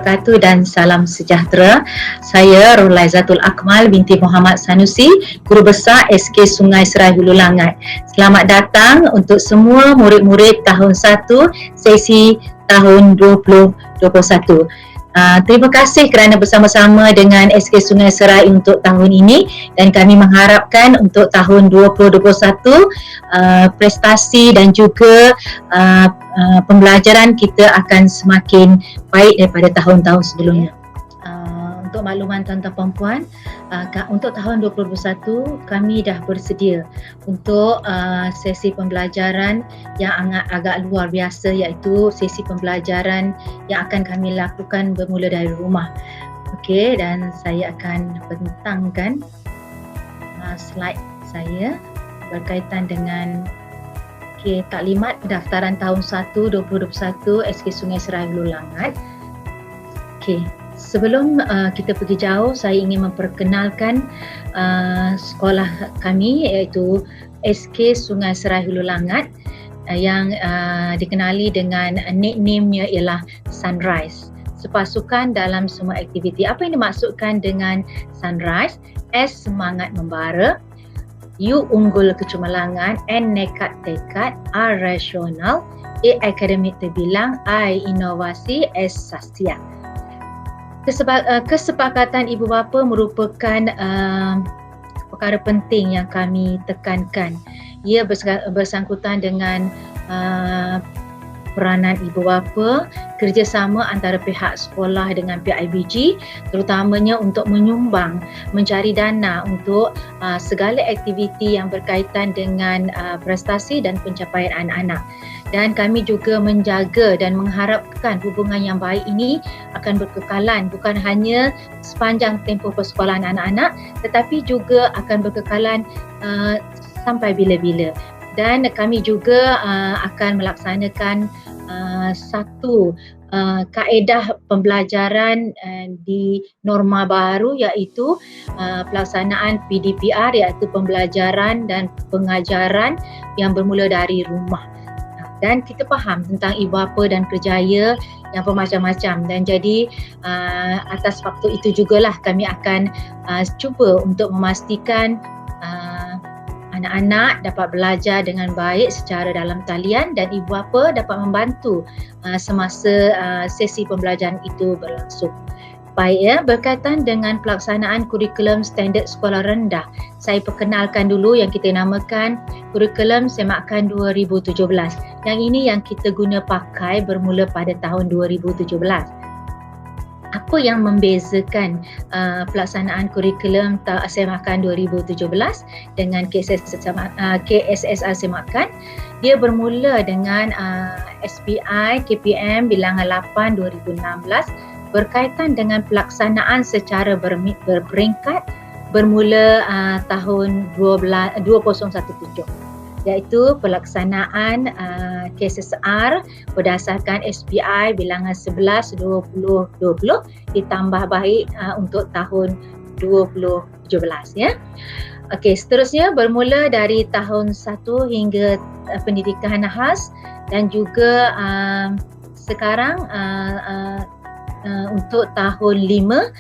wabarakatuh dan salam sejahtera. Saya Rohlaizatul Akmal binti Muhammad Sanusi, Guru Besar SK Sungai Serai Hulu Langat. Selamat datang untuk semua murid-murid tahun 1 sesi tahun 2021. Terima kasih kerana bersama-sama dengan SK Sungai Serai untuk tahun ini, dan kami mengharapkan untuk tahun 2021 prestasi dan juga pembelajaran kita akan semakin baik daripada tahun-tahun sebelumnya. Untuk makluman tuan-tuan dan puan, untuk tahun 2021 kami dah bersedia untuk sesi pembelajaran yang agak luar biasa, iaitu sesi pembelajaran yang akan kami lakukan bermula dari rumah. Okey, dan saya akan bentangkan slide saya berkaitan dengan taklimat pendaftaran tahun 1 2021 SK Sungai Serai Hulu Langat. Okey. Sebelum kita pergi jauh, saya ingin memperkenalkan sekolah kami, iaitu SK Sungai Serai Hulu Langat, yang dikenali dengan nickname-nya ialah Sunrise. Sepasukan dalam semua aktiviti. Apa yang dimaksudkan dengan Sunrise? S, semangat membara; U, unggul kecemerlangan; N, nekat tekad; R, rasional; A, akademik terbilang; I, inovasi; S, sastia. Kesepakatan ibu bapa merupakan perkara penting yang kami tekankan. Ia bersangkutan dengan peranan ibu bapa, kerjasama antara pihak sekolah dengan pihak IBG, terutamanya untuk menyumbang, mencari dana untuk segala aktiviti yang berkaitan dengan prestasi dan pencapaian anak-anak. Dan kami juga menjaga dan mengharapkan hubungan yang baik ini akan berkekalan, bukan hanya sepanjang tempoh persekolahan anak-anak, tetapi juga akan berkekalan sampai bila-bila. Dan kami juga akan melaksanakan satu kaedah pembelajaran di norma baru, iaitu pelaksanaan PDPR, iaitu pembelajaran dan pengajaran yang bermula dari rumah. Dan kita faham tentang ibu bapa dan kerjaya yang bermacam-macam, dan jadi atas faktor itu jugalah kami akan cuba untuk memastikan anak-anak dapat belajar dengan baik secara dalam talian, dan ibu bapa dapat membantu semasa sesi pembelajaran itu berlangsung. Baik ya, berkaitan dengan pelaksanaan kurikulum standard sekolah rendah, saya perkenalkan dulu yang kita namakan kurikulum semakan 2017. Yang ini yang kita guna pakai bermula pada tahun 2017. Apa yang membezakan pelaksanaan kurikulum semakan 2017 dengan KSSR semakan? Dia bermula dengan SPI KPM bilangan 8 2016 berkaitan dengan pelaksanaan secara berperingkat bermula tahun 2017, iaitu pelaksanaan KSSR berdasarkan SPI bilangan 11 2020 ditambah baik untuk tahun 2017 ya. Okey, seterusnya bermula dari tahun 1 hingga pendidikan khas, dan juga sekarang untuk tahun 5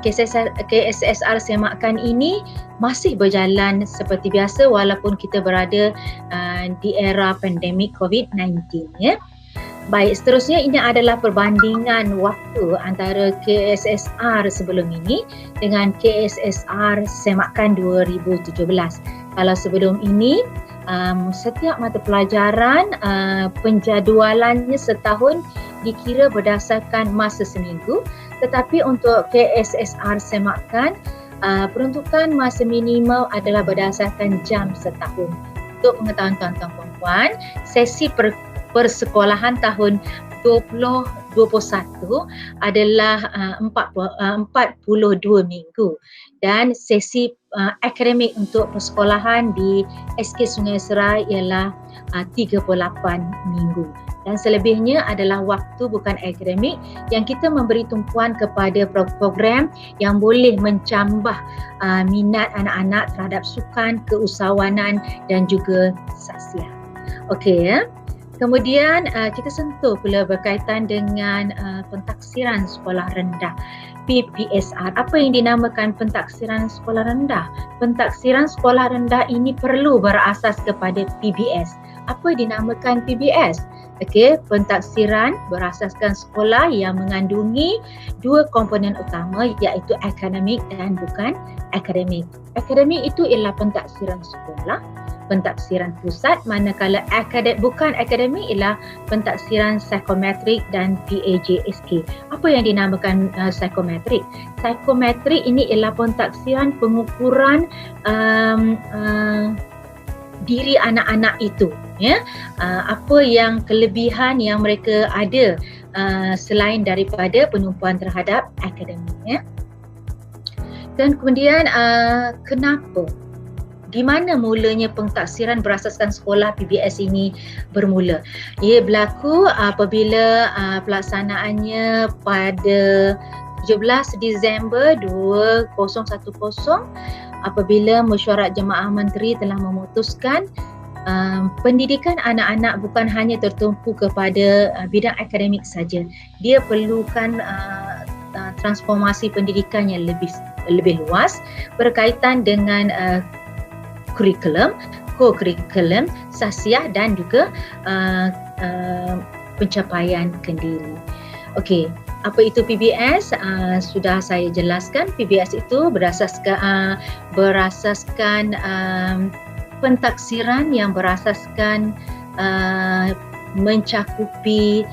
KSSR semakan ini masih berjalan seperti biasa walaupun kita berada di era pandemik COVID-19 ya. Baik, seterusnya ini adalah perbandingan waktu antara KSSR sebelum ini dengan KSSR semakan 2017. Kalau sebelum ini setiap mata pelajaran penjadualannya setahun dikira berdasarkan masa seminggu, tetapi untuk KSSR semakan peruntukan masa minimum adalah berdasarkan jam setahun. Untuk pengetahuan tuan-tuan dan puan, sesi persekolahan tahun 2021 adalah 42 minggu, dan sesi akademik untuk persekolahan di SK Sungai Serai ialah 38 minggu. Dan selebihnya adalah waktu bukan akademik yang kita memberi tumpuan kepada program yang boleh mencambah minat anak-anak terhadap sukan, keusahawanan dan juga sastia. Okey ya. Kemudian kita sentuh pula berkaitan dengan pentaksiran sekolah rendah, PPSR. Apa yang dinamakan pentaksiran sekolah rendah? Pentaksiran sekolah rendah ini perlu berasas kepada PBS. Apa dinamakan PBS? Okey, pentaksiran berasaskan sekolah yang mengandungi dua komponen utama, iaitu akademik dan bukan akademik. Akademik itu ialah pentaksiran sekolah, pentaksiran pusat, manakala bukan akademik ialah pentaksiran psikometrik dan PAJSK. Apa yang dinamakan psikometrik? Psikometrik ini ialah pentaksiran pengukuran diri anak-anak itu, ya. Apa yang kelebihan yang mereka ada selain daripada penumpuan terhadap akademik, ya. Dan kemudian kenapa? Di mana mulanya pentaksiran berasaskan sekolah PBS ini bermula? Ia berlaku apabila pelaksanaannya pada 17 Disember 2010 apabila Mesyuarat Jemaah Menteri telah memutuskan pendidikan anak-anak bukan hanya tertumpu kepada bidang akademik saja. Dia perlukan transformasi pendidikan yang lebih luas berkaitan dengan kurikulum, co-kurikulum, sasiah dan juga pencapaian kendiri. Okey, apa itu PBS? Sudah saya jelaskan. PBS itu berasaskan pentaksiran yang berasaskan mencakupi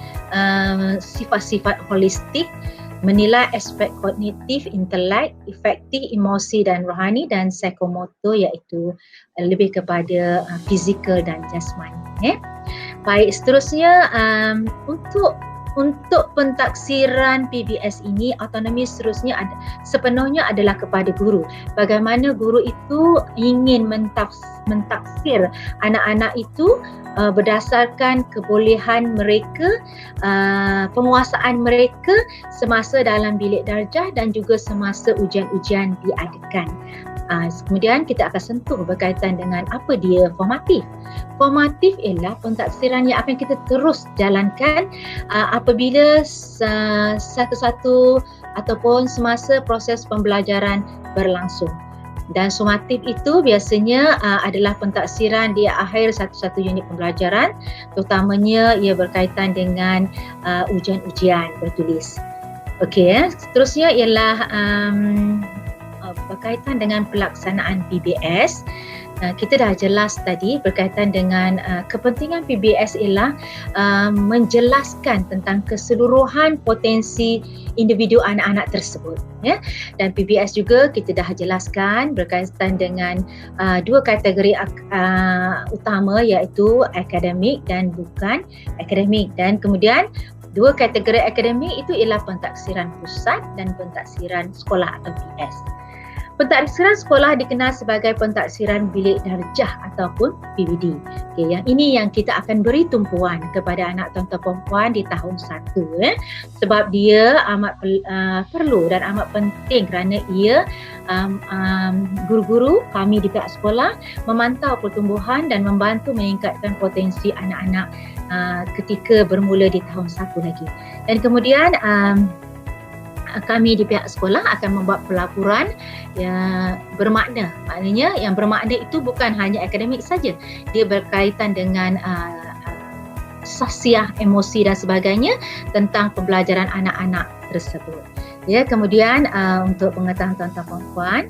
sifat-sifat holistik, menilai aspek kognitif, intelek, efektif, emosi dan rohani, dan psikomotor iaitu lebih kepada fizikal dan jasmani. Baik, seterusnya untuk pentaksiran PBS ini, autonomi seterusnya sepenuhnya adalah kepada guru. Bagaimana guru itu ingin mentaksir anak-anak itu berdasarkan kebolehan mereka, penguasaan mereka semasa dalam bilik darjah dan juga semasa ujian-ujian diadakan. Kemudian kita akan sentuh berkaitan dengan apa dia formatif. Formatif ialah pentaksiran yang akan kita terus jalankan apabila satu-satu ataupun semasa proses pembelajaran berlangsung. Dan sumatif itu biasanya adalah pentaksiran di akhir satu-satu unit pembelajaran, terutamanya ia berkaitan dengan ujian-ujian bertulis. Okey, seterusnya ialah berkaitan dengan pelaksanaan PBS. Kita dah jelas tadi berkaitan dengan kepentingan PBS ialah menjelaskan tentang keseluruhan potensi individu anak-anak tersebut, ya. Dan PBS juga kita dah jelaskan berkaitan dengan dua kategori utama, iaitu akademik dan bukan akademik. Dan kemudian dua kategori akademik itu ialah pentaksiran pusat dan pentaksiran sekolah atau PS. Pentaksiran sekolah dikenal sebagai pentaksiran bilik darjah ataupun PBD. Okay, yang ini yang kita akan beri tumpuan kepada anak tuan-tuan perempuan di tahun 1, sebab dia amat perlu dan amat penting kerana ia guru-guru kami di pihak sekolah memantau pertumbuhan dan membantu meningkatkan potensi anak-anak ketika bermula di tahun 1 lagi. Dan kemudian kami di pihak sekolah akan membuat pelaporan yang bermakna. Maknanya yang bermakna itu bukan hanya akademik saja. Dia berkaitan dengan sasiah, emosi dan sebagainya tentang pembelajaran anak-anak tersebut. Ya, kemudian untuk pengetahuan tuan-tuan perempuan,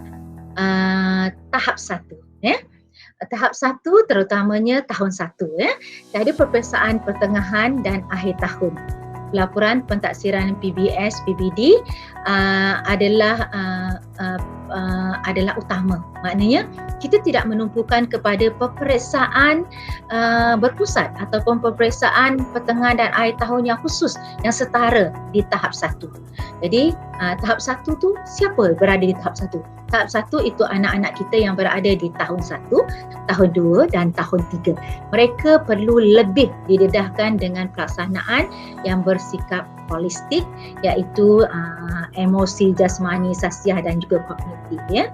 tahap 1, ya. Tahap 1 terutamanya tahun 1, ya. Jadi peperiksaan pertengahan dan akhir tahun. Pelaporan pentaksiran PBS, PBD adalah utama. Maknanya kita tidak menumpukan kepada peperiksaan berpusat ataupun peperiksaan pertengahan dan akhir tahun yang khusus yang setara di tahap 1. Jadi tahap 1 tu siapa berada di tahap 1? Tahap 1 itu anak-anak kita yang berada di tahun 1, tahun 2 dan tahun 3. Mereka perlu lebih didedahkan dengan pelaksanaan yang bersikap holistik, iaitu emosi, jasmani, sasiah dan juga kognitif, ya.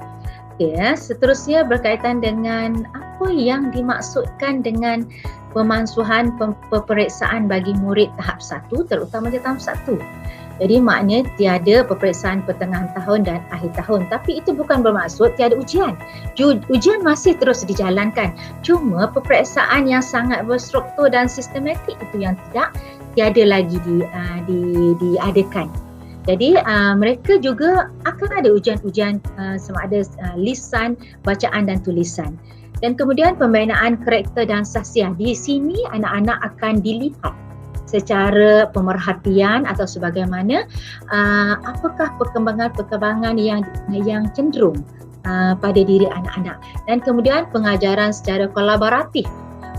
Okay, seterusnya berkaitan dengan apa yang dimaksudkan dengan pemansuhan peperiksaan bagi murid tahap 1, terutama di tahap 1. Jadi maknanya tiada peperiksaan pertengahan tahun dan akhir tahun. Tapi itu bukan bermaksud tiada ujian. Ujian masih terus dijalankan. Cuma peperiksaan yang sangat berstruktur dan sistematik itu yang tiada lagi diadakan. Jadi mereka juga akan ada ujian-ujian sama ada lisan, bacaan dan tulisan. Dan kemudian pembinaan karakter dan sahsiah. Di sini anak-anak akan dilihat secara pemerhatian atau sebagaimana apakah perkembangan-perkembangan yang cenderung pada diri anak-anak. Dan kemudian pengajaran secara kolaboratif.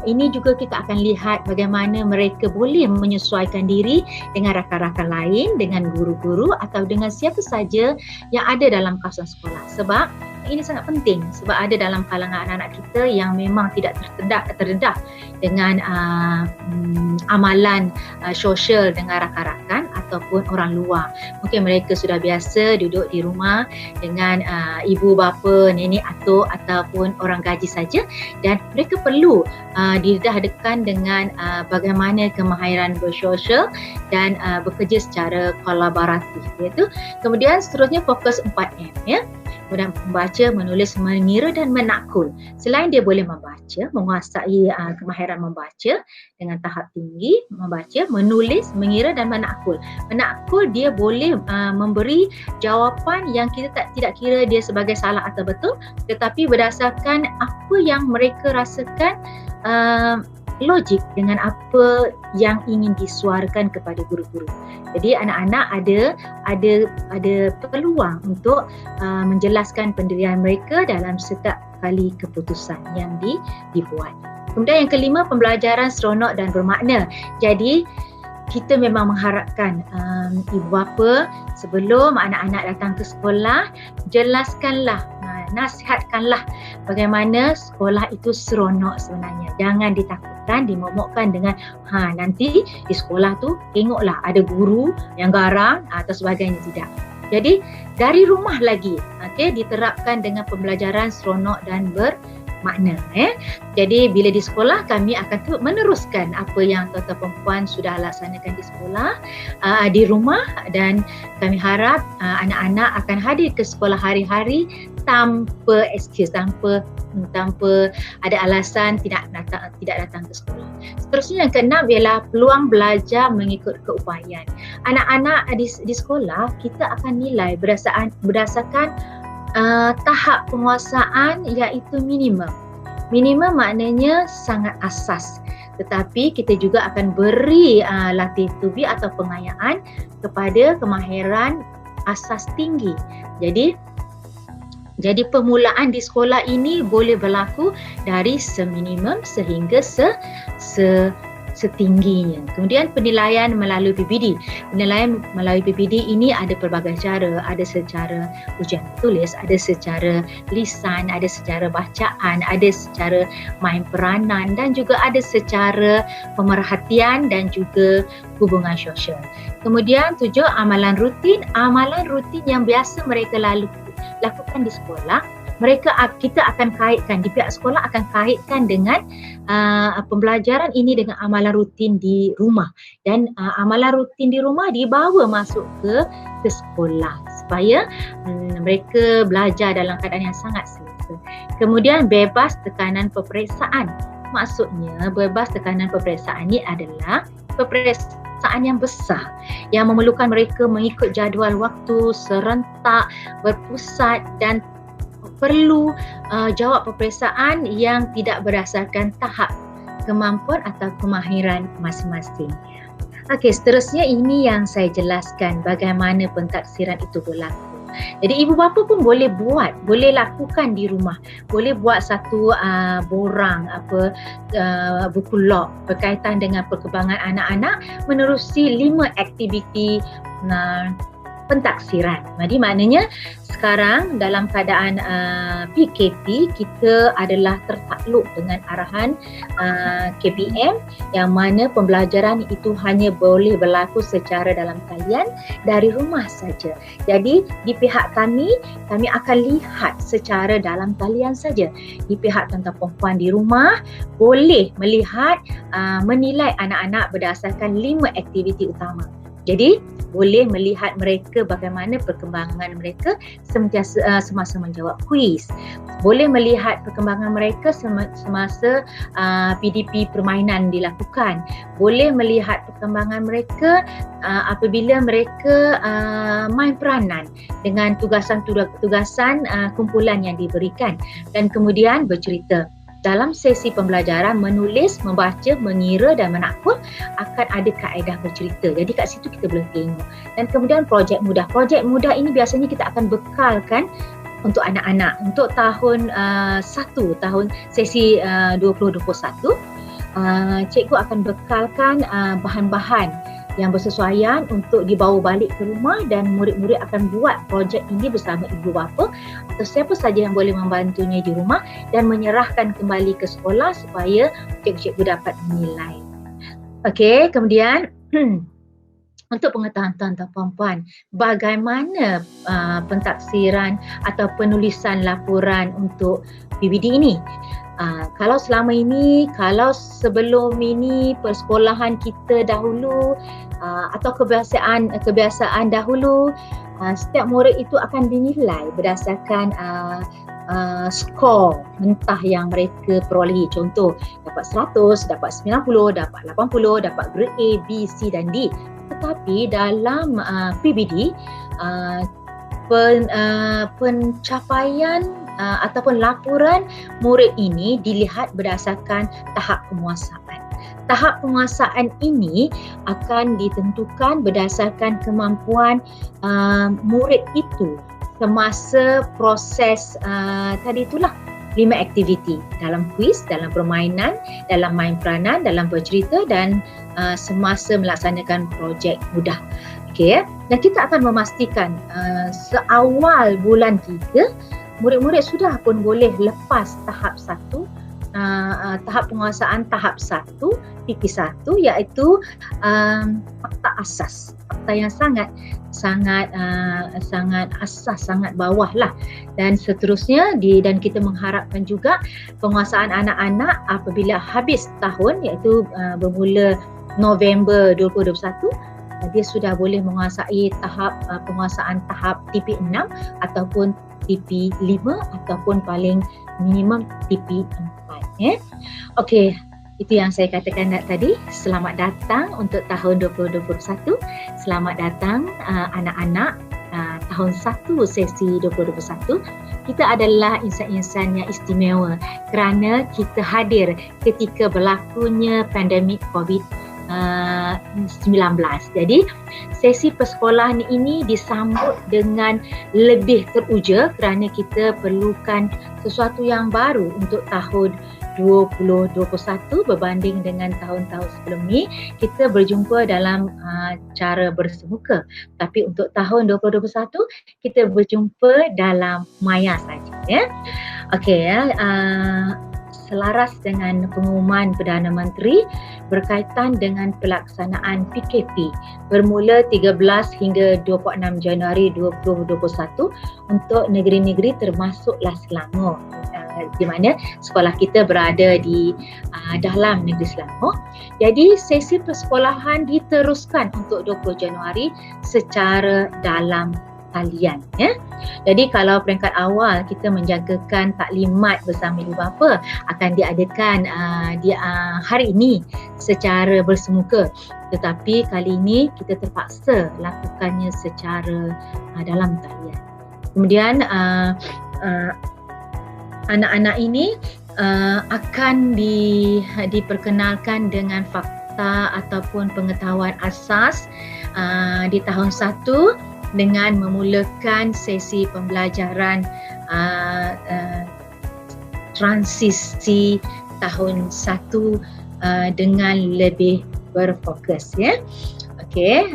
Ini juga kita akan lihat bagaimana mereka boleh menyesuaikan diri dengan rakan-rakan lain, dengan guru-guru atau dengan siapa saja yang ada dalam kawasan sekolah. Sebab ini sangat penting sebab ada dalam kalangan anak-anak kita yang memang tidak terdedah dengan amalan sosial dengan rakan-rakan ataupun orang luar. Mungkin mereka sudah biasa duduk di rumah dengan ibu bapa, nenek atuk ataupun orang gaji saja dan mereka perlu didedahkan dengan bagaimana kemahiran bersosial dan bekerja secara kolaboratif, iaitu kemudian seterusnya fokus 4M ya. Kemudian membaca, menulis, mengira dan menakul. Selain dia boleh membaca, menguasai kemahiran membaca dengan tahap tinggi, membaca, menulis, mengira dan menakul. Menakul dia boleh memberi jawapan yang kita tidak kira dia sebagai salah atau betul, tetapi berdasarkan apa yang mereka rasakan logik dengan apa yang ingin disuarakan kepada guru-guru. Jadi anak-anak ada peluang untuk menjelaskan pendirian mereka dalam setiap kali keputusan yang dibuat. Kemudian yang kelima, pembelajaran seronok dan bermakna. Jadi kita memang mengharapkan ibu bapa sebelum anak-anak datang ke sekolah, jelaskanlah, nasihatkanlah bagaimana sekolah itu seronok sebenarnya. Jangan ditakutkan, dimomokkan dengan nanti di sekolah tu tengoklah ada guru yang garang atau sebagainya. Tidak. Jadi dari rumah lagi diterapkan dengan pembelajaran seronok dan bermakna. Jadi bila di sekolah kami akan meneruskan apa yang tuan-tuan perempuan sudah laksanakan di sekolah di rumah, dan kami harap anak-anak akan hadir ke sekolah hari-hari tanpa excuse, tanpa ada alasan tidak datang ke sekolah. Seterusnya yang keenam ialah peluang belajar mengikut keupayaan. Anak-anak di sekolah kita akan nilai berdasarkan tahap penguasaan iaitu minimum. Minimum maknanya sangat asas. Tetapi kita juga akan beri latih tubi atau pengayaan kepada kemahiran asas tinggi. Jadi permulaan di sekolah ini boleh berlaku dari seminimum sehingga setingginya. Kemudian penilaian melalui PPD. Penilaian melalui PPD ini ada pelbagai cara. Ada secara ujian tulis, ada secara lisan, ada secara bacaan, ada secara main peranan dan juga ada secara pemerhatian dan juga hubungan sosial. Kemudian 7, amalan rutin. Amalan rutin yang biasa mereka lakukan di sekolah, kita akan kaitkan, di pihak sekolah akan kaitkan dengan pembelajaran ini dengan amalan rutin di rumah, dan amalan rutin di rumah dibawa masuk ke sekolah supaya mereka belajar dalam keadaan yang sangat selesa. Kemudian bebas tekanan peperiksaan. Maksudnya bebas tekanan peperiksaan ini adalah peperiksaan yang besar yang memerlukan mereka mengikut jadual waktu serentak, berpusat dan perlu jawab peperiksaan yang tidak berdasarkan tahap kemampuan atau kemahiran masing-masing. Okey, seterusnya ini yang saya jelaskan bagaimana pentaksiran itu berlaku. Jadi ibu bapa pun boleh lakukan di rumah. Boleh buat satu borang buku log berkaitan dengan perkembangan anak-anak menerusi 5 aktiviti pentaksiran. Jadi maknanya sekarang dalam keadaan PKP kita adalah tertakluk dengan arahan KPM yang mana pembelajaran itu hanya boleh berlaku secara dalam talian dari rumah saja. Jadi di pihak kami akan lihat secara dalam talian saja. Di pihak tuan-tuan perempuan di rumah boleh melihat menilai anak-anak berdasarkan 5 aktiviti utama. Jadi boleh melihat mereka bagaimana perkembangan mereka semasa menjawab kuis. Boleh melihat perkembangan mereka semasa PDP permainan dilakukan. Boleh melihat perkembangan mereka apabila mereka main peranan dengan tugasan-tugasan kumpulan yang diberikan dan kemudian bercerita. Dalam sesi pembelajaran menulis, membaca, mengira dan menakut akan ada kaedah bercerita. Jadi kat situ kita boleh tengok. Dan kemudian projek mudah. Projek mudah ini biasanya kita akan bekalkan untuk anak-anak untuk tahun 1, tahun sesi 2021. Cikgu akan bekalkan bahan-bahan yang bersesuaian untuk dibawa balik ke rumah dan murid-murid akan buat projek ini bersama ibu bapa atau siapa saja yang boleh membantunya di rumah dan menyerahkan kembali ke sekolah supaya cikgu-cikgu dapat menilai. Okey, kemudian untuk pengetahuan tuan-tuan puan-puan, bagaimana pentaksiran atau penulisan laporan untuk PBD ini? Kalau sebelum ini persekolahan kita dahulu atau kebiasaan dahulu, setiap murid itu akan dinilai berdasarkan skor mentah yang mereka perolehi. Contoh, dapat 100, dapat 90, dapat 80, dapat grade A, B, C dan D. Tetapi dalam PBD, pencapaian ataupun laporan murid ini dilihat berdasarkan tahap penguasaan. Tahap penguasaan ini akan ditentukan berdasarkan kemampuan murid itu semasa proses tadi itulah 5 aktiviti dalam kuis, dalam permainan, dalam main peranan, dalam bercerita dan semasa melaksanakan projek mudah. Okey, dan kita akan memastikan seawal bulan 3 murid-murid sudah pun boleh lepas tahap 1, tahap penguasaan tahap 1, PP1 iaitu fakta asas. Fakta yang sangat asas, sangat bawah lah. Dan seterusnya dan kita mengharapkan juga penguasaan anak-anak apabila habis tahun iaitu bermula November 2021 dia sudah boleh menguasai tahap penguasaan tahap TP6 ataupun TP5 ataupun paling minimum TP4. Okey, itu yang saya katakan tadi. Selamat datang untuk tahun 2021. Selamat datang anak-anak tahun 1 sesi 2021. Kita adalah insan-insan yang istimewa kerana kita hadir ketika berlakunya pandemik COVID-19. Jadi sesi persekolahan ini disambut dengan lebih teruja kerana kita perlukan sesuatu yang baru untuk tahun 2021 berbanding dengan tahun-tahun sebelum ni. Kita berjumpa dalam cara bersemuka, tapi untuk tahun 2021 kita berjumpa dalam maya saja, ya. Okey, selaras dengan pengumuman Perdana Menteri berkaitan dengan pelaksanaan PKP bermula 13 hingga 26 Januari 2021 untuk negeri-negeri termasuklah Selangor, di mana sekolah kita berada di dalam negeri Selangor. Jadi sesi persekolahan diteruskan untuk 20 Januari secara dalam talian, ya. Jadi kalau peringkat awal kita menjagakan taklimat bersama ibu bapa akan diadakan hari ini secara bersemuka, tetapi kali ini kita terpaksa lakukannya secara dalam talian. Kemudian anak-anak ini akan diperkenalkan dengan fakta ataupun pengetahuan asas di tahun 1 dengan memulakan sesi pembelajaran transisi tahun 1 dengan lebih berfokus, ya. Okey,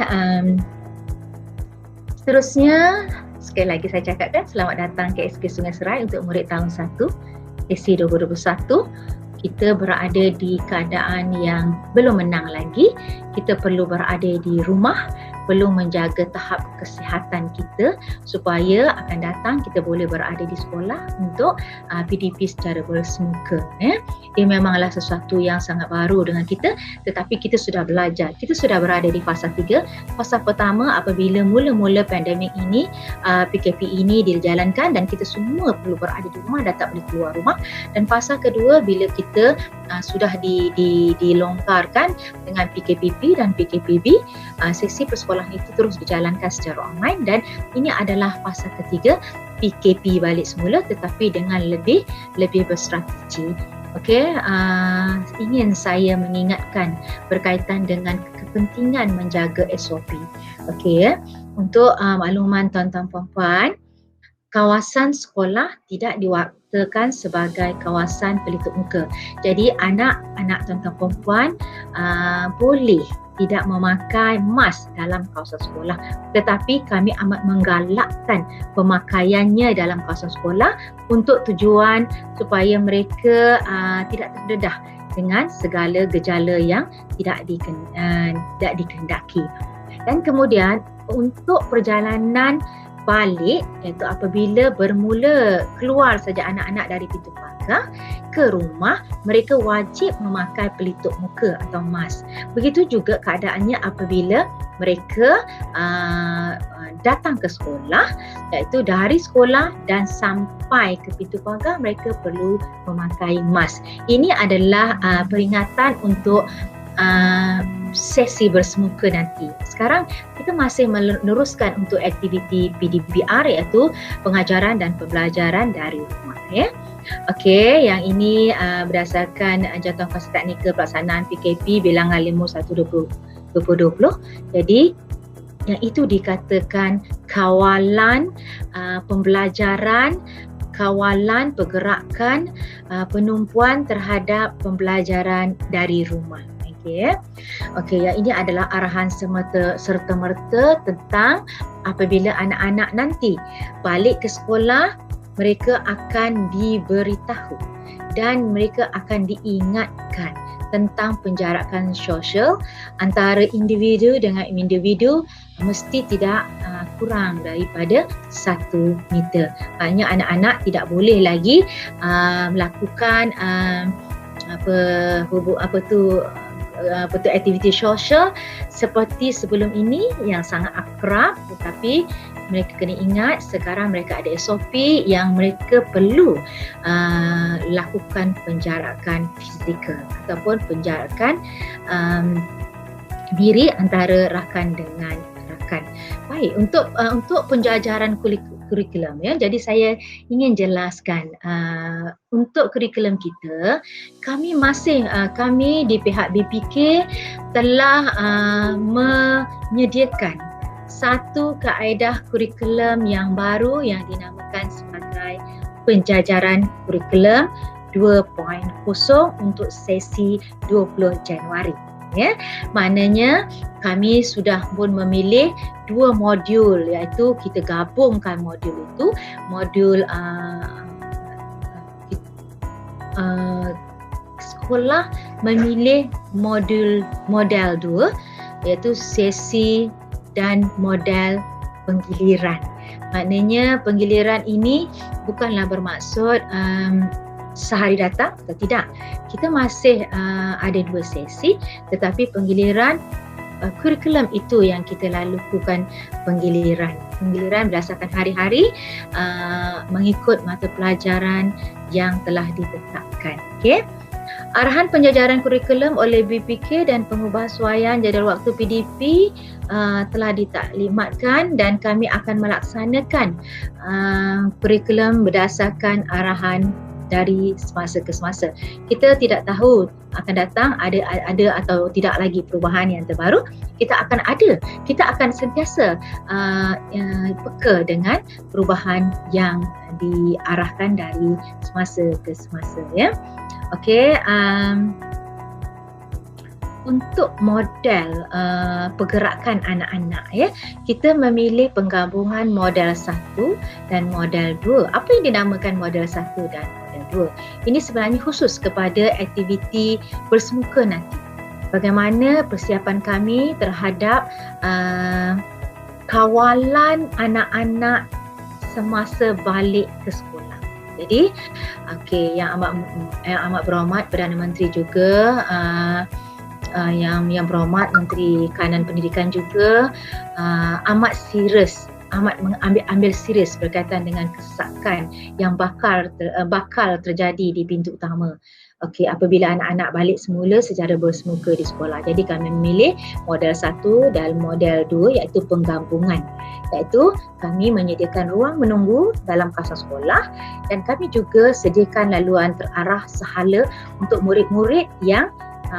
Seterusnya, sekali lagi saya cakapkan selamat datang ke SK Sungai Serai untuk murid tahun 1 SC 2021. Kita berada di keadaan yang belum menang lagi. Kita perlu berada di rumah, perlu menjaga tahap kesihatan kita supaya akan datang kita boleh berada di sekolah untuk PDP secara bersemuka. Ia memanglah sesuatu yang sangat baru dengan kita, tetapi kita sudah belajar. Kita sudah berada di fasa 3. Fasa pertama apabila mula-mula pandemik ini, PKP ini dijalankan dan kita semua perlu berada di rumah dan tak boleh keluar rumah. Dan fasa kedua bila kita sudah dilonggarkan dengan PKPP dan PKPB, sesi persekolahan itu terus dijalankan secara online dan ini adalah fasa ketiga PKP balik semula tetapi dengan lebih berstrategi. Okey, ingin saya mengingatkan berkaitan dengan kepentingan menjaga SOP. Okey, untuk makluman tuan-tuan puan-puan, kawasan sekolah tidak diwakilkan sebagai kawasan pelitup muka. Jadi anak-anak tuan-tuan puan-puan boleh tidak memakai mask dalam kawasan sekolah, tetapi kami amat menggalakkan pemakaiannya dalam kawasan sekolah untuk tujuan supaya mereka tidak terdedah dengan segala gejala yang tidak dikehendaki. Dan kemudian untuk perjalanan balik, iaitu apabila bermula keluar saja anak-anak dari pintu pagar ke rumah, mereka wajib memakai pelitup muka atau mask. Begitu juga keadaannya apabila mereka datang ke sekolah, iaitu dari sekolah dan sampai ke pintu pagar mereka perlu memakai mask. Ini adalah peringatan untuk sesi bersemuka nanti. Sekarang kita masih meneruskan untuk aktiviti PDBR iaitu pengajaran dan pembelajaran dari rumah. Okey, yang ini berdasarkan jatuhan fasa teknikal pelaksanaan PKP bilangan 51/2020. Jadi yang itu dikatakan kawalan pembelajaran, kawalan pergerakan penumpuan terhadap pembelajaran dari rumah. Okey, yang ini adalah arahan serta-merta tentang apabila anak-anak nanti balik ke sekolah, mereka akan diberitahu dan mereka akan diingatkan tentang penjarakan sosial antara individu dengan individu mesti tidak kurang daripada 1 meter. Maknanya anak-anak tidak boleh lagi melakukan aktiviti sosial seperti sebelum ini yang sangat akrab, tetapi mereka kena ingat sekarang mereka ada SOP yang mereka perlu lakukan penjarakan fizikal ataupun penjarakan diri antara rakan dengan rakan. Baik, untuk penjajaran kurikulum jadi saya ingin jelaskan untuk kurikulum kita, kami di pihak BPK telah menyediakan satu kaedah kurikulum yang baru yang dinamakan sebagai penjajaran kurikulum 2.0 untuk sesi 20 Januari. Maknanya kami sudah pun memilih 2 modul, iaitu kita gabungkan modul itu, modul sekolah memilih model 2 iaitu sesi dan model penggiliran. Maknanya penggiliran ini bukanlah bermaksud sehari datang atau tidak. Kita masih ada 2 sesi, tetapi penggiliran kurikulum itu yang kita lakukan penggiliran. Penggiliran berdasarkan hari-hari mengikut mata pelajaran yang telah ditetapkan. Okey. Arahan penjajaran kurikulum oleh BPK dan pengubahsuaian jadual waktu PDP telah ditaklimatkan dan kami akan melaksanakan kurikulum berdasarkan arahan dari semasa ke semasa. Kita tidak tahu akan datang ada atau tidak lagi perubahan yang terbaru. Kita akan sentiasa peka dengan perubahan yang diarahkan dari semasa ke semasa. Okey, untuk model pergerakan anak-anak, ya, kita memilih penggabungan model 1 dan model 2. Apa yang dinamakan model 1 dan model 2? Ini sebenarnya khusus kepada aktiviti bersemuka nanti. Bagaimana persiapan kami terhadap kawalan anak-anak semasa balik ke sekolah. Jadi, yang amat berhormat Perdana Menteri juga, yang berhormat Menteri Kanan Pendidikan juga amat serius, amat mengambil serius berkaitan dengan kesesakan yang bakal terjadi di pintu utama. Apabila anak-anak balik semula secara bersemuka di sekolah. Jadi kami memilih model 1 dan model 2, iaitu penggabungan. Iaitu kami menyediakan ruang menunggu dalam kawasan sekolah dan kami juga sediakan laluan terarah sehala untuk murid-murid yang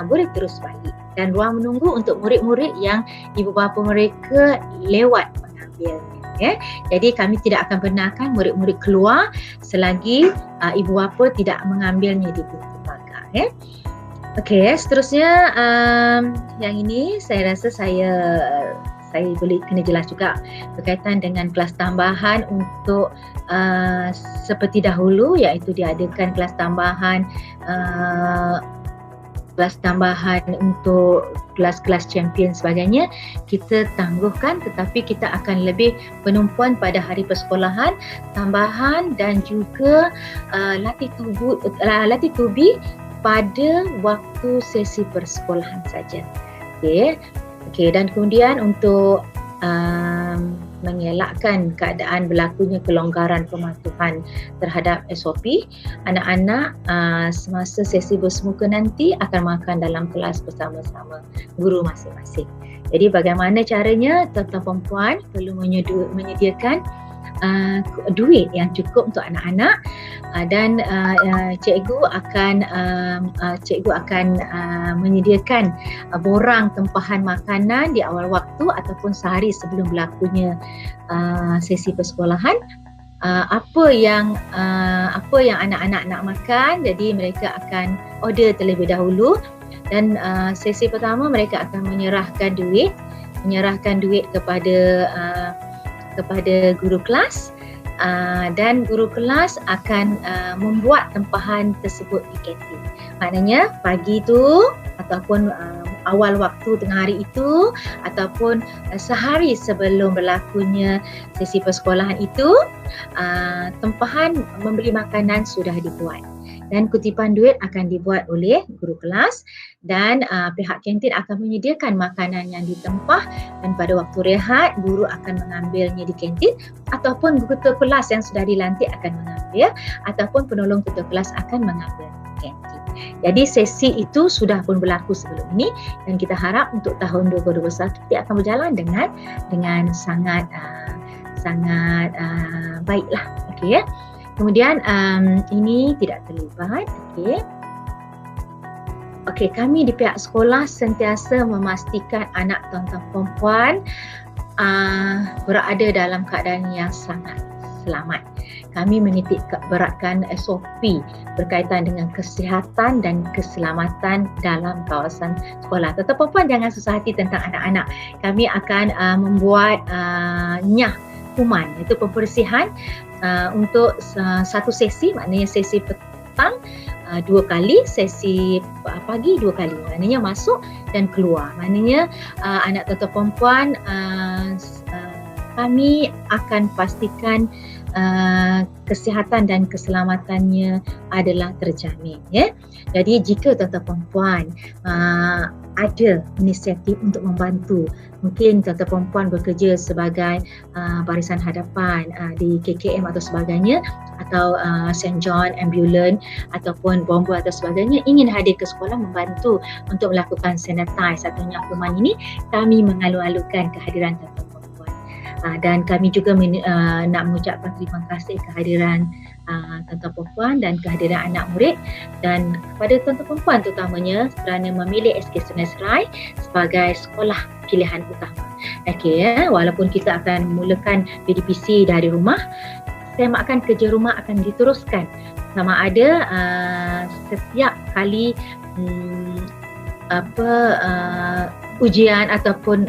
boleh terus balik, dan ruang menunggu untuk murid-murid yang ibu bapa mereka lewat mengambilnya. Jadi kami tidak akan benarkan murid-murid keluar selagi ibu bapa tidak mengambilnya di pintu pagar. Seterusnya yang ini saya rasa saya boleh kena jelas juga berkaitan dengan kelas tambahan untuk seperti dahulu, iaitu diadakan kelas tambahan untuk kelas-kelas champion sebagainya kita tangguhkan, tetapi kita akan lebih penumpuan pada hari persekolahan tambahan dan juga latih tubi pada waktu sesi persekolahan saja. Dan kemudian untuk mengelakkan keadaan berlakunya kelonggaran pematuhan terhadap SOP, anak-anak semasa sesi bersemuka nanti akan makan dalam kelas bersama-sama guru masing-masing. Jadi bagaimana caranya? Tuan-tuan perempuan perlu menyediakan duit yang cukup untuk anak-anak, dan cikgu akan menyediakan borang tempahan makanan di awal waktu ataupun sehari sebelum berlakunya sesi persekolahan. Apa yang anak-anak nak makan, jadi mereka akan order terlebih dahulu, dan sesi pertama mereka akan menyerahkan duit kepada guru kelas, dan guru kelas akan membuat tempahan tersebut di kantin. Maknanya pagi itu ataupun awal waktu tengah hari itu ataupun sehari sebelum berlakunya sesi persekolahan itu, tempahan membeli makanan sudah dibuat. Dan kutipan duit akan dibuat oleh guru kelas, dan pihak kantin akan menyediakan makanan yang ditempah, dan pada waktu rehat guru akan mengambilnya di kantin ataupun ketua kelas yang sudah dilantik akan mengambil, ataupun penolong ketua kelas akan mengambil di kantin. Jadi sesi itu sudah pun berlaku sebelum ini, dan kita harap untuk tahun 2021 dia akan berjalan dengan sangat baiklah. Kemudian ini tidak terlibat. Kami di pihak sekolah sentiasa memastikan anak tuan-tuan perempuan berada dalam keadaan yang sangat selamat. Kami menitik beratkan SOP berkaitan dengan kesihatan dan keselamatan dalam kawasan sekolah. Tuan-tuan perempuan jangan susah hati tentang anak-anak. Kami akan membuat nyah kuman, iaitu pembersihan untuk satu sesi, maknanya sesi petang 2 kali, sesi pagi 2 kali. Maknanya masuk dan keluar. Maknanya anak tuan-tuan perempuan kami akan pastikan kesihatan dan keselamatannya adalah terjamin. Jadi jika tuan-tuan perempuan ada inisiatif untuk membantu, mungkin tuan-tuan perempuan bekerja sebagai barisan hadapan di KKM atau sebagainya, atau St. John Ambulance ataupun bomba atau sebagainya, ingin hadir ke sekolah membantu untuk melakukan sanitize atau nyakuman ini, kami mengalu-alukan kehadiran tuan-tuan perempuan. Dan kami juga nak mengucapkan terima kasih kehadiran tuan-tuan perempuan dan kehadiran anak murid, dan kepada tuan-tuan perempuan terutamanya kerana memilih SK Sungai Serai sebagai sekolah pilihan utama. Walaupun kita akan memulakan PDPC dari rumah, semakan kerja rumah akan diteruskan sama ada setiap kali ujian ataupun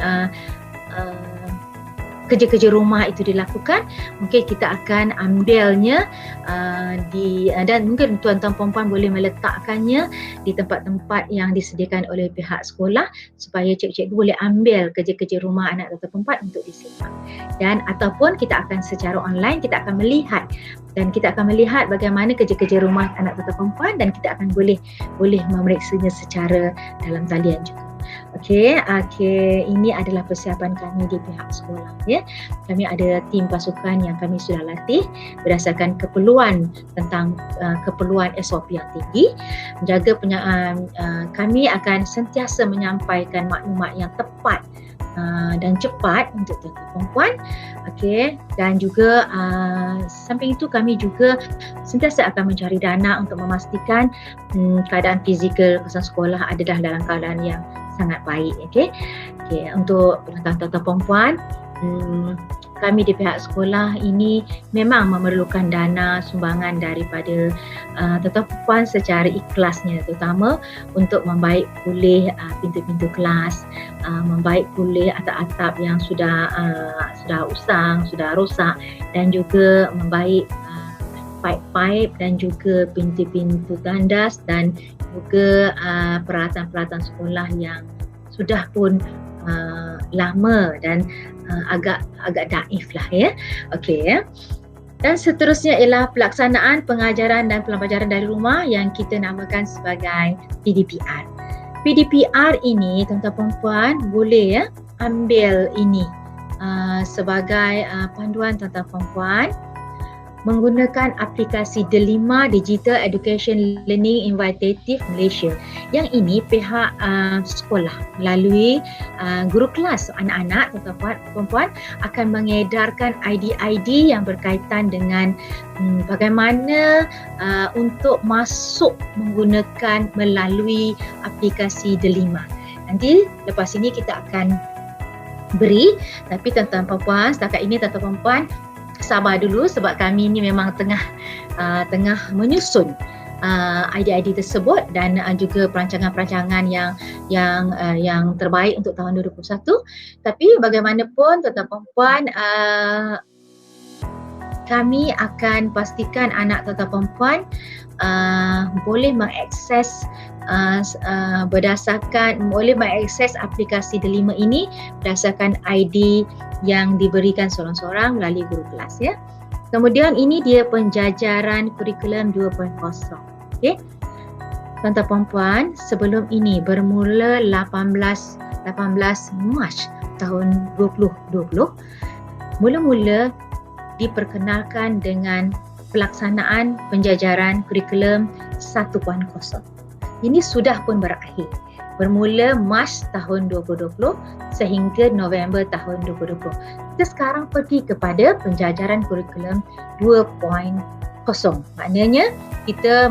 kerja-kerja rumah itu dilakukan, mungkin kita akan ambilnya dan mungkin tuan-tuan perempuan boleh meletakkannya di tempat-tempat yang disediakan oleh pihak sekolah supaya cikgu-cikgu boleh ambil kerja-kerja rumah anak tuan-tuan perempuan untuk disimpan. Dan ataupun kita akan secara online kita akan melihat bagaimana kerja-kerja rumah anak tuan-tuan perempuan dan kita akan boleh memeriksanya secara dalam talian juga. Okey, ini adalah persiapan kami di pihak sekolah ya. Kami ada tim pasukan yang kami sudah latih berdasarkan keperluan tentang keperluan SOP yang tinggi. Kami akan sentiasa menyampaikan maklumat yang tepat dan cepat untuk tuan-tuan perempuan. Okey, dan juga samping itu kami juga sentiasa akan mencari dana untuk memastikan keadaan fizikal kawasan sekolah adalah dalam keadaan yang sangat baik. Okey, untuk tuan-tuan perempuan, kami di pihak sekolah ini memang memerlukan dana sumbangan daripada tuan-tuan perempuan secara ikhlasnya, terutama untuk membaik pulih pintu-pintu kelas, membaik pulih atap-atap yang sudah usang, sudah rosak, dan juga membaik paip-paip dan juga pintu-pintu tandas dan juga peralatan-peralatan sekolah yang sudah pun lama dan agak daif lah ya. Okey ya. Dan seterusnya ialah pelaksanaan pengajaran dan pembelajaran dari rumah yang kita namakan sebagai PDPR. PDPR ini tuan-tuan perempuan boleh ya ambil ini sebagai panduan tuan-tuan perempuan menggunakan aplikasi Delima Digital Education Learning Initiative Malaysia. Yang ini pihak sekolah melalui guru kelas anak-anak tuan-tuan perempuan akan mengedarkan ID-ID yang berkaitan dengan bagaimana untuk masuk menggunakan melalui aplikasi Delima. Nanti lepas ini kita akan beri, tapi tuan-tuan perempuan setakat ini tuan-tuan perempuan sabar dulu sebab kami ni memang tengah menyusun ID-ID tersebut dan juga perancangan-perancangan yang terbaik untuk tahun 2021. Tapi bagaimanapun tuan-tuan perempuan, kami akan pastikan anak tuan-tuan perempuan boleh mengakses aplikasi Delima ini berdasarkan ID yang diberikan seorang-seorang melalui guru kelas ya. Kemudian ini dia penjajaran kurikulum 2.0. Okey. Tuan-tuan perempuan, sebelum ini bermula 18 Mac tahun 2020 mula-mula diperkenalkan dengan pelaksanaan penjajaran kurikulum 1.0. Ini sudah pun berakhir. Bermula Mac tahun 2020 sehingga November tahun 2020. Kita sekarang pergi kepada penjajaran kurikulum 2.0. Maknanya kita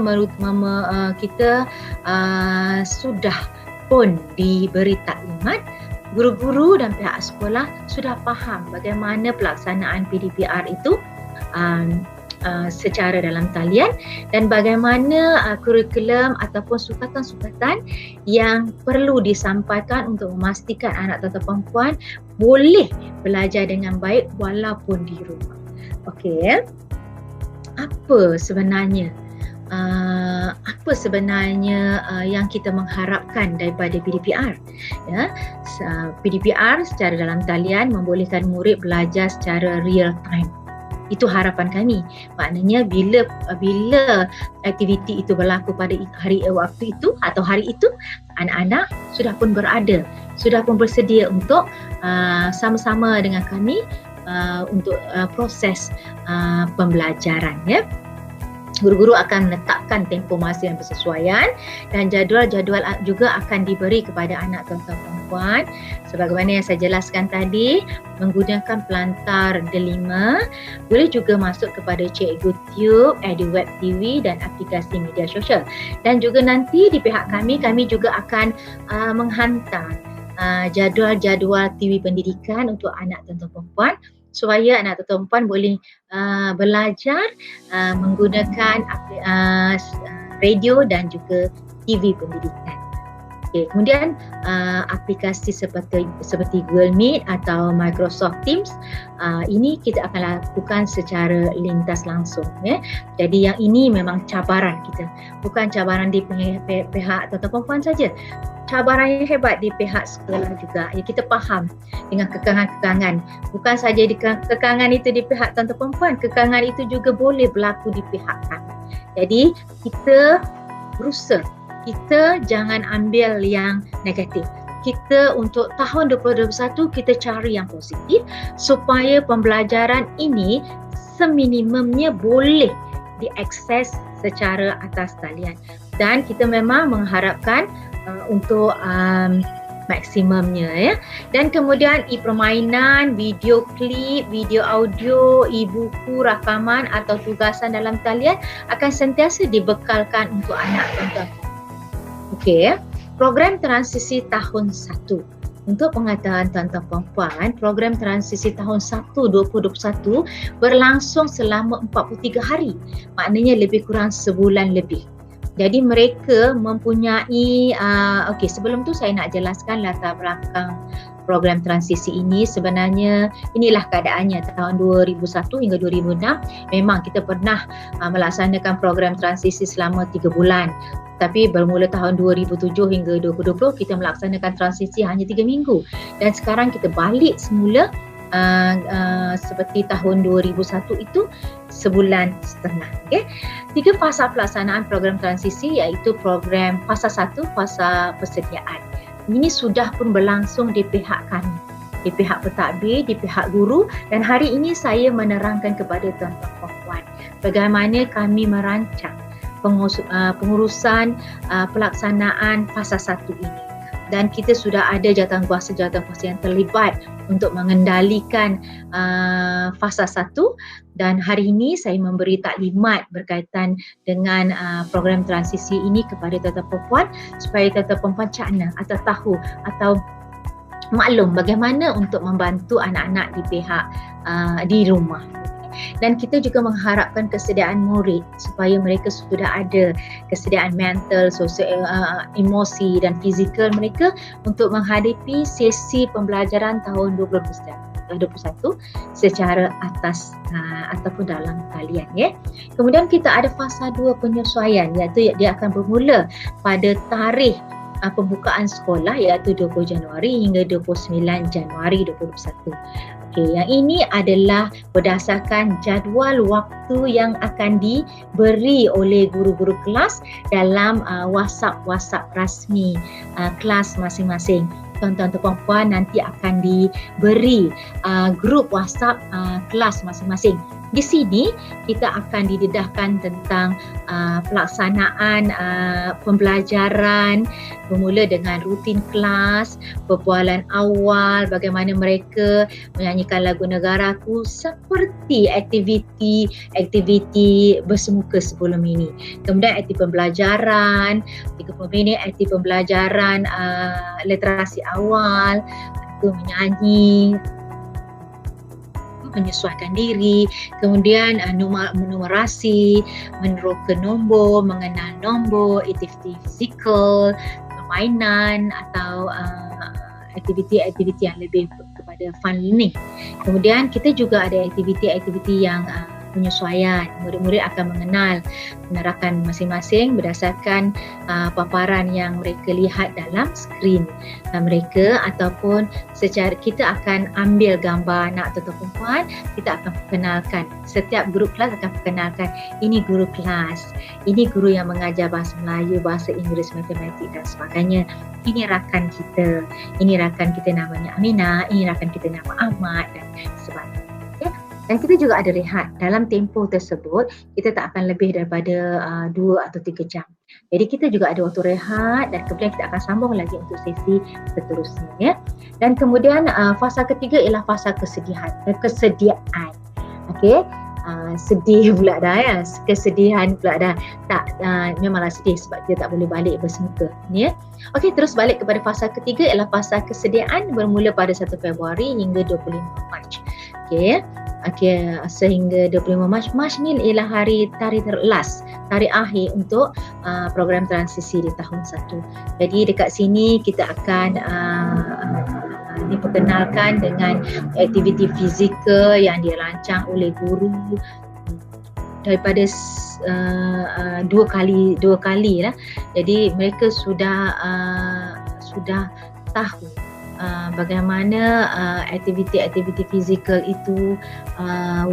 sudah pun diberi taklimat, guru-guru dan pihak sekolah sudah faham bagaimana pelaksanaan PDPR itu secara dalam talian dan bagaimana kurikulum ataupun sukatan-sukatan yang perlu disampaikan untuk memastikan anak tuan-tuan perempuan boleh belajar dengan baik walaupun di rumah. Okey. Apa sebenarnya yang kita mengharapkan daripada PDPR? Ya, PDPR secara dalam talian membolehkan murid belajar secara real time. Itu harapan kami. Maknanya bila aktiviti itu berlaku pada waktu itu atau hari itu, anak-anak sudah pun berada, sudah pun bersedia untuk sama-sama dengan kami untuk proses pembelajaran ya. Guru-guru akan menetapkan tempoh masa yang bersesuaian dan jadual-jadual juga akan diberi kepada anak tuan-tuan perempuan sebagaimana yang saya jelaskan tadi, menggunakan pelantar Delima, boleh juga masuk kepada Cikgu Tube, EduWeb TV dan aplikasi media sosial. Dan juga nanti di pihak kami juga akan menghantar jadual-jadual TV pendidikan untuk anak tuan-tuan perempuan supaya anak tuan-tuan perempuan boleh belajar menggunakan radio dan juga TV pendidikan. Okay, kemudian aplikasi seperti Google Meet atau Microsoft Teams, ini kita akan lakukan secara lintas langsung. Jadi yang ini memang cabaran kita, bukan cabaran di pihak tuan-tuan perempuan saja. Cabaran yang hebat di pihak sekolah juga. Kita faham dengan kekangan-kekangan. Bukan saja di kekangan itu di pihak tuan-tuan perempuan, kekangan itu juga boleh berlaku di pihak kami. Jadi kita berusaha, kita jangan ambil yang negatif. Kita untuk tahun 2021 kita cari yang positif supaya pembelajaran ini seminimumnya boleh diakses secara atas talian. Dan kita memang mengharapkan untuk maksimumnya ya. Dan kemudian e-permainan, video klip, video audio, e-buku, rakaman atau tugasan dalam talian akan sentiasa dibekalkan untuk anak tuan-tuan. Okey, program transisi tahun 1. Untuk pengetahuan tuan-tuan perempuan, program transisi tahun 1 2021 berlangsung selama 43 hari. Maknanya lebih kurang sebulan lebih. Jadi mereka mempunyai, sebelum tu saya nak jelaskan latar belakang program transisi ini. Sebenarnya inilah keadaannya tahun 2001 hingga 2006. Memang kita pernah melaksanakan program transisi selama 3 bulan. Tapi bermula tahun 2007 hingga 2020 kita melaksanakan transisi hanya 3 minggu. Dan sekarang kita balik semula seperti tahun 2001 itu sebulan setengah. Okay? 3 fasa pelaksanaan program transisi iaitu program fasa 1, fasa persediaan. Ini sudah pun berlangsung di pihak kami, di pihak pentadbir, di pihak guru, dan hari ini saya menerangkan kepada tuan-tuan perempuan bagaimana kami merancang pengurusan pelaksanaan fasa 1 ini. Dan kita sudah ada jawatankuasa yang terlibat untuk mengendalikan fasa 1, dan hari ini saya memberi taklimat berkaitan dengan program transisi ini kepada tuan-tuan perempuan supaya tuan-tuan perempuan cakna atau tahu atau maklum bagaimana untuk membantu anak-anak di pihak di rumah. Dan kita juga mengharapkan kesediaan murid supaya mereka sudah ada kesediaan mental, sosial, emosi dan fizikal mereka untuk menghadapi sesi pembelajaran tahun 2021 secara atas ataupun dalam talian ya. Kemudian kita ada fasa 2 penyesuaian, iaitu dia akan bermula pada tarikh pembukaan sekolah iaitu 20 Januari hingga 29 Januari 2021. Okey, yang ini adalah berdasarkan jadual waktu yang akan diberi oleh guru-guru kelas dalam WhatsApp rasmi kelas masing-masing. Tuan-tuan perempuan nanti akan diberi grup WhatsApp kelas masing-masing. Di sini kita akan didedahkan tentang pelaksanaan pembelajaran bermula dengan rutin kelas, perbualan awal, bagaimana mereka menyanyikan lagu negaraku seperti aktiviti bersemuka sebelum ini. Kemudian aktiviti pembelajaran, 30 minit aktiviti pembelajaran literasi awal, itu menyanyi, menyesuaikan diri, kemudian numerasi, meneroka nombor, mengenal nombor, aktiviti fizikal, permainan atau aktiviti-aktiviti yang lebih kepada fun learning. Kemudian kita juga ada aktiviti-aktiviti yang penyesuaian. Murid-murid akan mengenal penerakan masing-masing berdasarkan paparan yang mereka lihat dalam skrin mereka, ataupun secara kita akan ambil gambar anak atau perempuan, kita akan perkenalkan. Setiap guru kelas akan perkenalkan, ini guru kelas, ini guru yang mengajar bahasa Melayu, bahasa Inggeris, matematik dan sebagainya. Ini rakan kita namanya Aminah, ini rakan kita nama Ahmad dan sebagainya. Dan kita juga ada rehat. Dalam tempoh tersebut, kita tak akan lebih daripada 2 atau 3 jam. Jadi kita juga ada waktu rehat dan kemudian kita akan sambung lagi untuk sesi seterusnya. Ya. Dan kemudian fasa ketiga ialah fasa kesediaan. Okey. Sedih pula dah ya. Kesedihan pula dah. Memanglah sedih sebab dia tak boleh balik bersemuka. Ya. Okey, terus balik kepada fasa ketiga ialah fasa kesediaan bermula pada 1 Februari hingga 25 Mac. Okey. Okey, sehingga 25 Mac. Mac ni ialah hari tarikh tarikh akhir untuk program transisi di tahun 1. Jadi dekat sini kita akan diperkenalkan dengan aktiviti fizikal yang dirancang oleh guru daripada dua kali lah. Jadi mereka sudah tahu bagaimana aktiviti-aktiviti fizikal itu,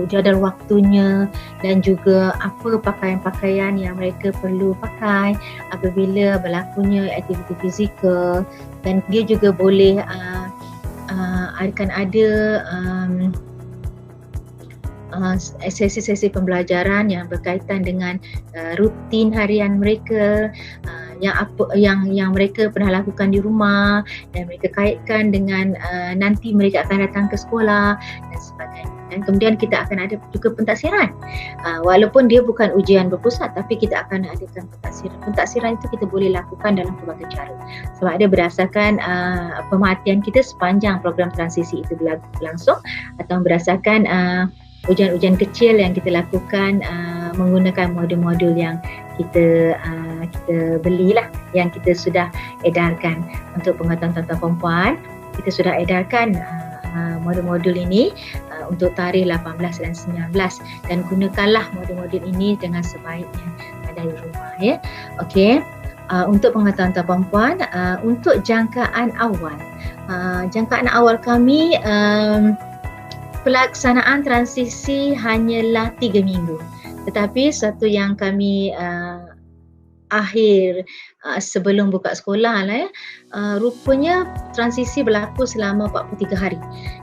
jadual waktunya dan juga apa pakaian-pakaian yang mereka perlu pakai apabila berlakunya aktiviti fizikal, dan dia juga boleh akan ada sesi-sesi pembelajaran yang berkaitan dengan rutin harian mereka, yang mereka pernah lakukan di rumah dan mereka kaitkan dengan nanti mereka akan datang ke sekolah dan sebagainya. Dan kemudian kita akan ada juga pentaksiran. Walaupun dia bukan ujian berpusat, tapi kita akan adakan pentaksiran. Pentaksiran itu kita boleh lakukan dalam pelbagai cara. Sebab ada berdasarkan pemerhatian kita sepanjang program transisi itu berlangsung, atau berdasarkan ujian-ujian kecil yang kita lakukan menggunakan modul-modul yang kita belilah, yang kita sudah edarkan untuk pengetahuan tuan-tuan perempuan. Kita sudah edarkan modul-modul ini untuk tarikh 18 dan 19, dan gunakanlah modul-modul ini dengan sebaiknya dari rumah, ya. Okey. Untuk pengetahuan tuan perempuan, untuk jangkaan awal kami, pelaksanaan transisi hanyalah 3 minggu. Tetapi satu yang kami akhir sebelum buka sekolah lah, ya, rupanya transisi berlaku selama 43 hari.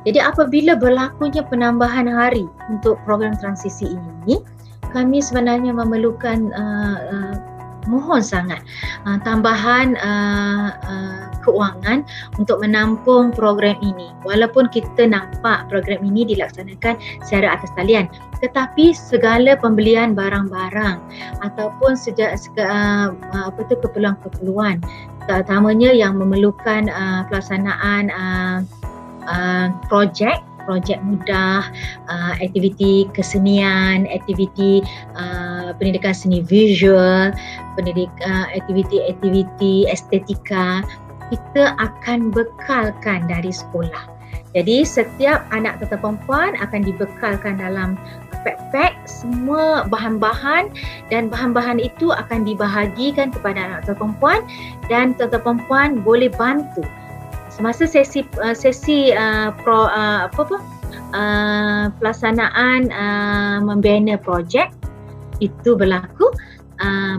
Jadi apabila berlakunya penambahan hari untuk program transisi ini, kami sebenarnya memerlukan mohon sangat tambahan keuangan untuk menampung program ini. Walaupun kita nampak program ini dilaksanakan secara atas talian, tetapi segala pembelian barang-barang ataupun keperluan-keperluan, terutamanya yang memerlukan pelaksanaan projek mudah, aktiviti kesenian, aktiviti pendidikan seni visual, aktiviti estetika, kita akan bekalkan dari sekolah. Jadi setiap anak teta perempuan akan dibekalkan dalam pack semua bahan-bahan, dan bahan-bahan itu akan dibahagikan kepada anak teta perempuan, dan teta perempuan boleh bantu semasa sesi pelaksanaan membina projek itu berlaku.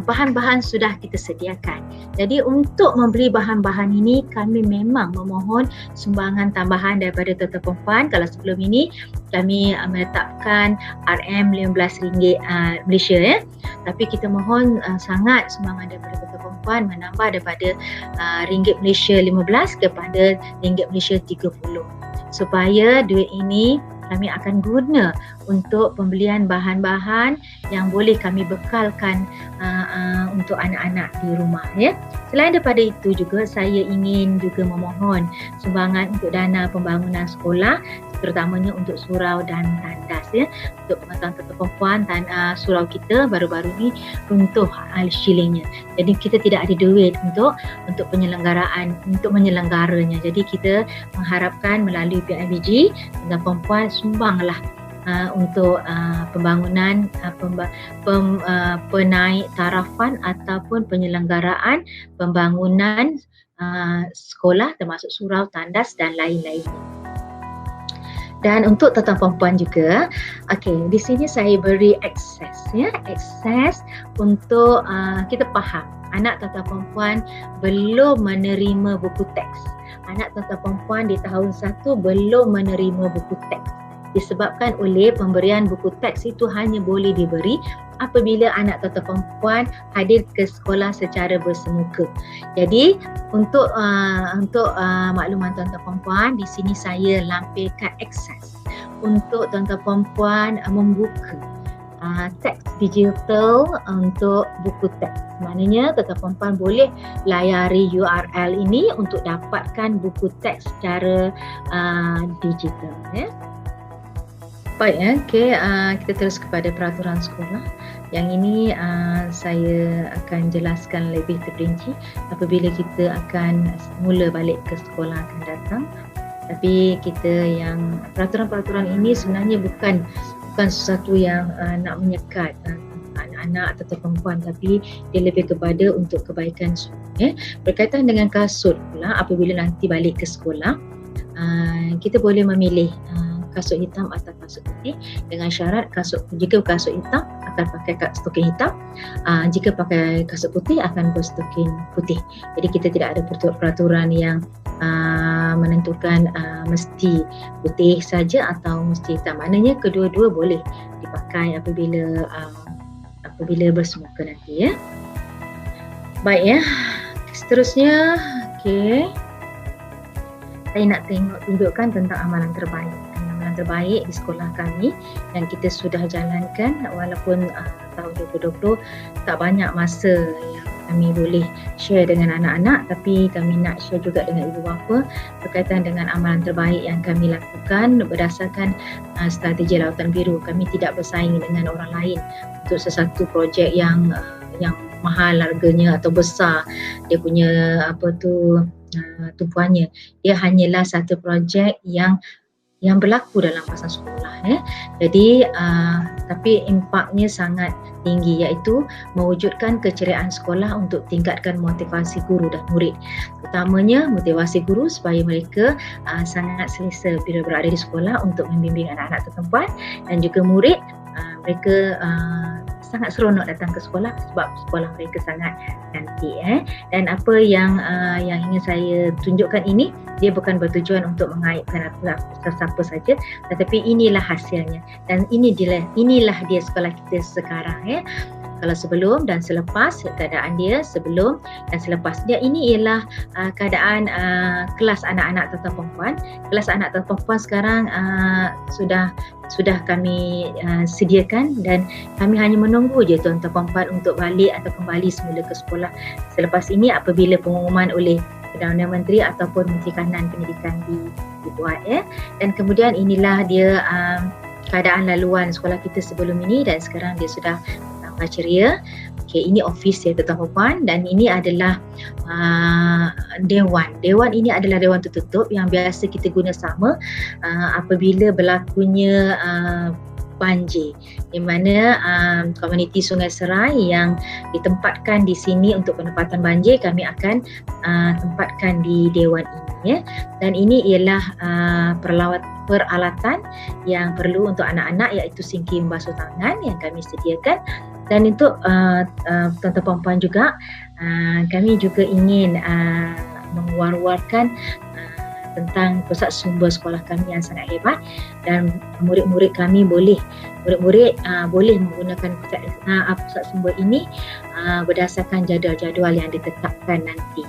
Bahan-bahan sudah kita sediakan. Jadi untuk membeli bahan-bahan ini, kami memang memohon sumbangan tambahan daripada teta perempuan. Kalau sebelum ini kami menetapkan RM15 Malaysia, ya. Tapi kita mohon sangat sumbangan daripada teta perempuan menambah daripada ringgit Malaysia 15 kepada ringgit Malaysia 30, supaya duit ini kami akan guna untuk pembelian bahan-bahan yang boleh kami bekalkan untuk anak-anak di rumah, ya. Selain daripada itu juga, saya ingin juga memohon sumbangan untuk dana pembangunan sekolah, terutamanya untuk surau dan tandas, ya. Untuk pengetahuan teta perempuan, surau kita baru-baru ni runtuh shillingnya. Jadi kita tidak ada duit untuk menyelenggaranya. Jadi kita mengharapkan melalui PIBG, teta perempuan sumbanglah untuk pembangunan penaik tarafan ataupun penyelenggaraan pembangunan sekolah, termasuk surau, tandas dan lain-lainnya. Dan untuk teta perempuan juga, okey, di sini saya beri akses untuk kita faham anak teta perempuan belum menerima buku teks. Anak teta perempuan di tahun 1 belum menerima buku teks, disebabkan oleh pemberian buku teks itu hanya boleh diberi apabila anak teta perempuan hadir ke sekolah secara bersemuka. Jadi untuk makluman tuan-tuan perempuan, di sini saya lampirkan akses untuk tuan-tuan perempuan membuka teks digital untuk buku teks. Maknanya tuan-tuan perempuan boleh layari URL ini untuk dapatkan buku teks secara digital, ya. Baik ya, okey, kita terus kepada peraturan sekolah. Yang ini saya akan jelaskan lebih terperinci apabila kita akan mula balik ke sekolah akan datang. Tapi kita yang peraturan-peraturan ini sebenarnya bukan sesuatu yang nak menyekat anak-anak atau perempuan, tapi dia lebih kepada untuk kebaikan semua. Berkaitan dengan kasut pula, apabila nanti balik ke sekolah, kita boleh memilih kasut hitam atau kasut putih, dengan syarat jika kasut hitam akan pakai stoking hitam, jika pakai kasut putih akan berstoking putih. Jadi kita tidak ada peraturan yang menentukan mesti putih saja atau mesti hitam. Maknanya kedua-dua boleh dipakai apabila bersemuka nanti ya. Baik ya. Seterusnya, okey. Saya nak tunjukkan tentang amalan terbaik di sekolah kami yang kita sudah jalankan, walaupun tahun 2020 tak banyak masa yang kami boleh share dengan anak-anak, tapi kami nak share juga dengan ibu bapa berkaitan dengan amalan terbaik yang kami lakukan berdasarkan strategi Lautan Biru. Kami tidak bersaing dengan orang lain untuk sesuatu projek yang mahal harganya atau besar dia punya tumpuannya. Dia hanyalah satu projek yang berlaku dalam masa sekolah. Jadi tapi impaknya sangat tinggi, iaitu mewujudkan keceriaan sekolah untuk tingkatkan motivasi guru dan murid. Utamanya motivasi guru supaya mereka sangat selesa bila berada di sekolah untuk membimbing anak-anak perempuan, dan juga murid mereka sangat seronok datang ke sekolah sebab sekolah mereka sangat cantik. Dan apa yang ingin saya tunjukkan ini, dia bukan bertujuan untuk mengaibkan siapa saja, tetapi inilah hasilnya, dan inilah dia sekolah kita sekarang. Kalau sebelum dan selepas, keadaan dia sebelum dan selepas dia, ini ialah keadaan kelas anak-anak tata perempuan. Kelas anak tata perempuan sekarang sudah kami sediakan, dan kami hanya menunggu je tuan-tuan perempuan untuk balik atau kembali semula ke sekolah selepas ini apabila pengumuman oleh Perdana Menteri ataupun Menteri Kanan Pendidikan dibuat. Dan kemudian inilah dia keadaan laluan sekolah kita sebelum ini, dan sekarang dia sudah tambah ceria. Okey, ini office ya tuan-tuan perempuan, dan ini adalah dewan. Dewan ini adalah dewan tertutup yang biasa kita guna sama apabila berlakunya banjir, di mana komuniti Sungai Serai yang ditempatkan di sini untuk penempatan banjir, kami akan tempatkan di dewan ini. Dan ini ialah peralatan yang perlu untuk anak-anak, iaitu sinki membasuh tangan yang kami sediakan. Dan untuk tuan-tuan perempuan juga, kami juga ingin menguar-warkan tentang pusat sumber sekolah kami yang sangat hebat, dan murid-murid kami boleh menggunakan pusat sumber ini berdasarkan jadual-jadual yang ditetapkan nanti.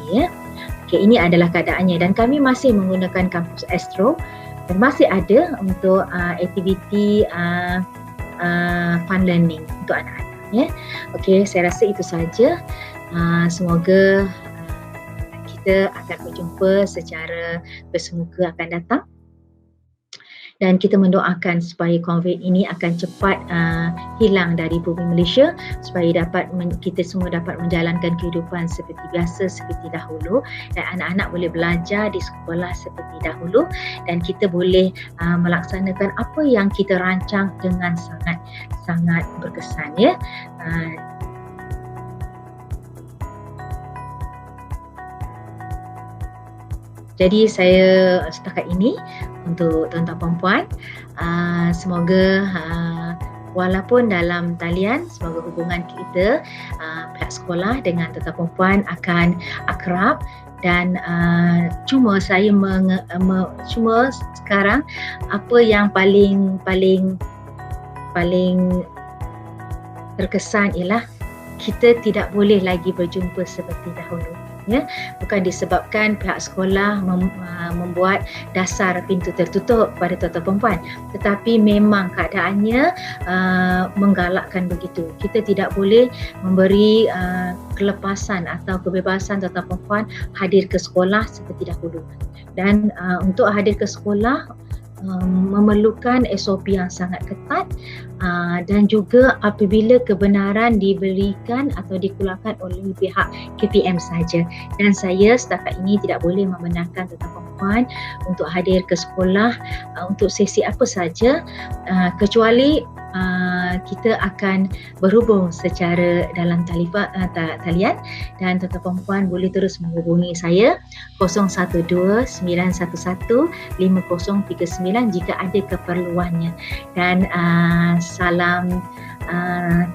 Okey, ini adalah keadaannya, dan kami masih menggunakan kampus Astro, dan masih ada untuk aktiviti fun learning untuk anak-anak. Okey, saya rasa itu saja. Semoga kita akan berjumpa secara bersemuka akan datang, dan kita mendoakan supaya COVID ini akan cepat hilang dari bumi Malaysia, supaya kita semua dapat menjalankan kehidupan seperti biasa, seperti dahulu, dan anak-anak boleh belajar di sekolah seperti dahulu, dan kita boleh melaksanakan apa yang kita rancang dengan sangat berkesan. Jadi saya setakat ini untuk tuan-tuan perempuan. Semoga walaupun dalam talian, semoga hubungan kita pihak sekolah dengan tuan-tuan perempuan akan akrab, dan cuma saya cuma sekarang apa yang paling terkesan ialah kita tidak boleh lagi berjumpa seperti dahulu. Bukan disebabkan pihak sekolah membuat dasar pintu tertutup pada tuan-tuan perempuan, tetapi memang keadaannya menggalakkan begitu. Kita tidak boleh memberi kelepasan atau kebebasan tuan-tuan perempuan hadir ke sekolah seperti dahulu. Dan untuk hadir ke sekolah, memerlukan SOP yang sangat ketat, dan juga apabila kebenaran diberikan atau dikeluarkan oleh pihak KPM saja. Dan saya setakat ini tidak boleh membenarkan tentang perempuan untuk hadir ke sekolah untuk sesi apa saja, kecuali kita akan berhubung secara dalam talian, dan tuan-tuan perempuan boleh terus menghubungi saya 0129115039 jika ada keperluannya. Dan salam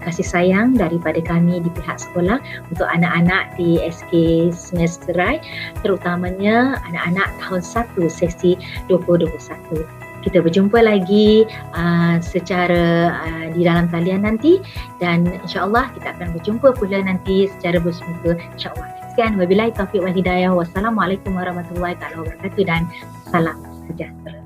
kasih sayang daripada kami di pihak sekolah untuk anak-anak di SK Sungai Serai, terutamanya anak-anak tahun 1 sesi 2021. Kita berjumpa lagi secara di dalam talian nanti, dan insya-Allah kita akan berjumpa pula nanti secara bersemuka insya-Allah. Sekian, wabillahi taufiq wal hidayah. Wassalamualaikum warahmatullahi wabarakatuh dan salam sejahtera.